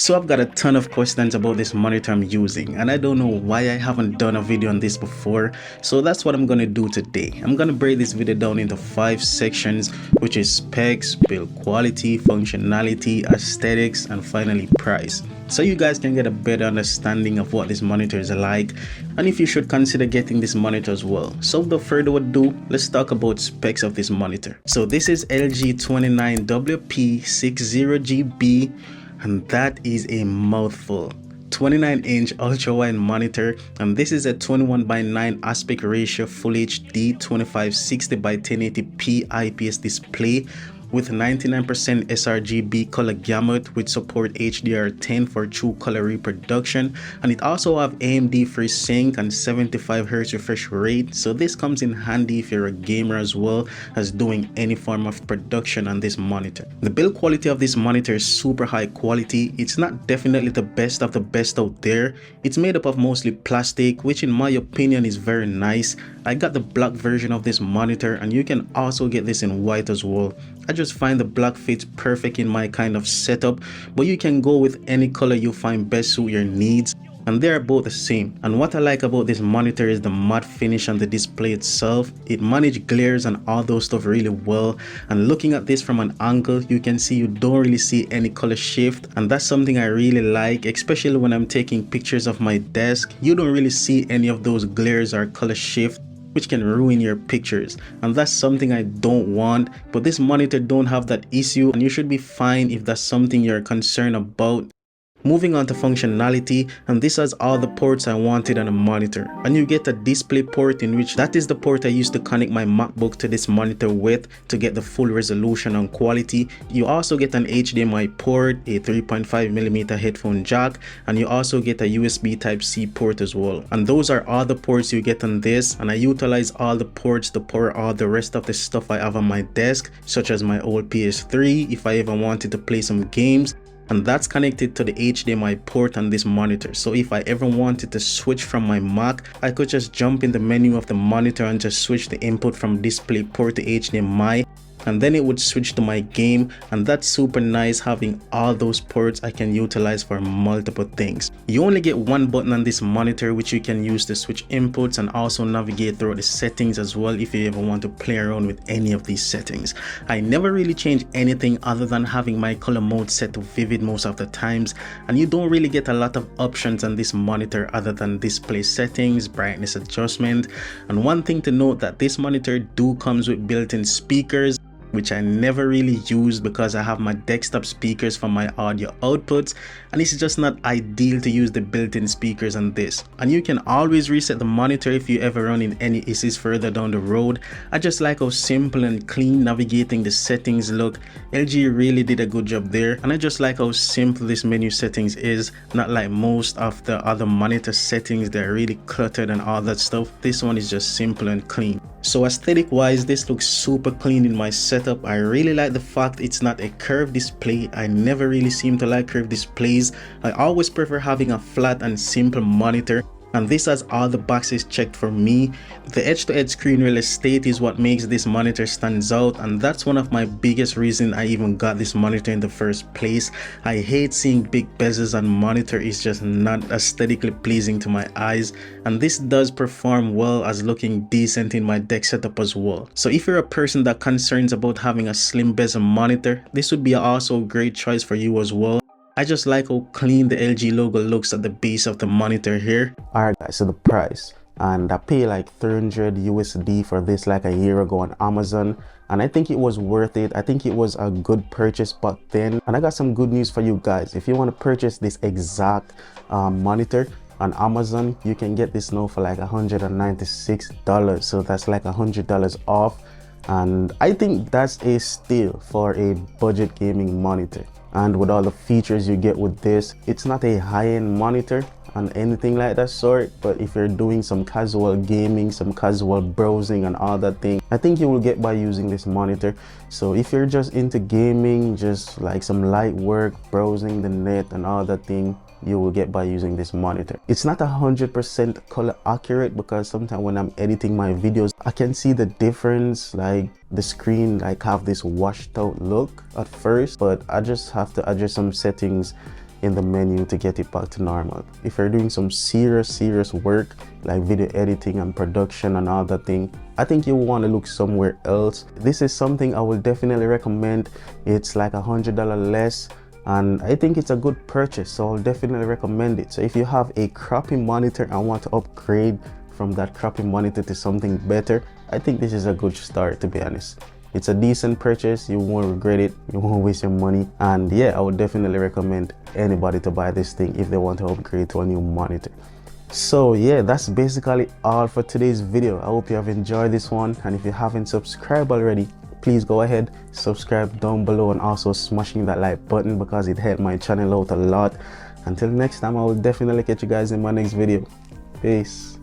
So I've got a ton of questions about this monitor I'm using, and I don't know why I haven't done a video on this before, so that's what I'm gonna do today. I'm gonna break this video down into 5 sections, which is specs, build quality, functionality, aesthetics, and finally price. So you guys can get a better understanding of what this monitor is like, and if you should consider getting this monitor as well. So without further ado, let's talk about specs of this monitor. So this is LG 29WP60GB, and that is a mouthful. 29-inch ultra-wide monitor, and this is a 21:9 aspect ratio full HD 2560x1080p IPS display with 99% sRGB color gamut, which support HDR10 for true color reproduction, and it also have AMD FreeSync and 75Hz refresh rate, so this comes in handy if you're a gamer as well as doing any form of production on this monitor. The build quality of this monitor is super high quality. It's not definitely the best of the best out there. It's made up of mostly plastic, which in my opinion is very nice. I got the black version of this monitor, and you can also get this in white as well. I just find the black fits perfect in my kind of setup, but you can go with any color you find best suit your needs, and they are both the same. And what I like about this monitor is the matte finish on the display itself. It manages glares and all those stuff really well, and looking at this from an angle, you can see you don't really see any color shift, and that's something I really like, especially when I'm taking pictures of my desk. You don't really see any of those glares or color shift, which can ruin your pictures, and that's something I don't want. But this monitor don't have that issue, and you should be fine if that's something you're concerned about. Moving on to functionality, and this has all the ports I wanted on a monitor, and you get a display port, in which that is the port I used to connect my MacBook to this monitor with to get the full resolution and quality. You also get an HDMI port, a 3.5mm headphone jack, and you also get a USB Type-C port as well. And those are all the ports you get on this, and I utilize all the ports to power all the rest of the stuff I have on my desk, such as my old PS3 if I ever wanted to play some games. And that's connected to the HDMI port on this monitor, so if I ever wanted to switch from my Mac, I could just jump in the menu of the monitor and just switch the input from display port to HDMI, and then it would switch to my game. And that's super nice, having all those ports I can utilize for multiple things. You only get one button on this monitor, which you can use to switch inputs and also navigate through the settings as well if you ever want to play around with any of these settings. I never really change anything other than having my color mode set to vivid most of the times, and you don't really get a lot of options on this monitor other than display settings, brightness adjustment. And one thing to note, that this monitor comes with built-in speakers, which I never really use because I have my desktop speakers for my audio outputs, and it's just not ideal to use the built-in speakers on this. And you can always reset the monitor if you ever run into any issues further down the road. I just like how simple and clean navigating the settings look. LG really did a good job there, and I just like how simple this menu settings is, not like most of the other monitor settings. They're really cluttered and all that stuff. This one is just simple and clean. So aesthetic wise, this looks super clean in my setup. I really like the fact it's not a curved display. I never really seem to like curved displays. I always prefer having a flat and simple monitor, and this has all the boxes checked for me. The edge-to-edge screen real estate is what makes this monitor stands out, and that's one of my biggest reasons I even got this monitor in the first place. I hate seeing big bezels on monitor. It's just not aesthetically pleasing to my eyes, and this does perform well as looking decent in my deck setup as well. So if you're a person that concerns about having a slim bezel monitor, this would be also a great choice for you as well. I just like how clean the LG logo looks at the base of the monitor here. Alright guys, so the price, and I paid like 300 USD for this like a year ago on Amazon, and I think it was worth it. I think it was a good purchase back then. And I got some good news for you guys. If you want to purchase this exact monitor on Amazon, you can get this now for like $196, so that's like $100 off, and I think that's a steal for a budget gaming monitor. And with all the features you get with this, it's not a high-end monitor and anything like that sort, but if you're doing some casual gaming, some casual browsing and all that thing, I think you will get by using this monitor. So if you're just into gaming, just like some light work, browsing the net and all that thing, you will get by using this monitor. It's not 100% color accurate, because sometimes when I'm editing my videos, I can see the difference, like the screen like have this washed out look at first, but I just have to adjust some settings in the menu to get it back to normal. If you're doing some serious work like video editing and production and all that thing, I think you want to look somewhere else. This is something I will definitely recommend. It's like $100 less, and I think it's a good purchase, so I'll definitely recommend it. So if you have a crappy monitor and want to upgrade from that crappy monitor to something better, I think this is a good start, to be honest. It's a decent purchase, you won't regret it, you won't waste your money, and yeah, I would definitely recommend anybody to buy this thing if they want to upgrade to a new monitor. So yeah, that's basically all for today's video. I hope you have enjoyed this one, and if you haven't subscribed already, please go ahead, subscribe down below, and also smashing that like button because it helped my channel out a lot. Until next time, I will definitely catch you guys in my next video. Peace.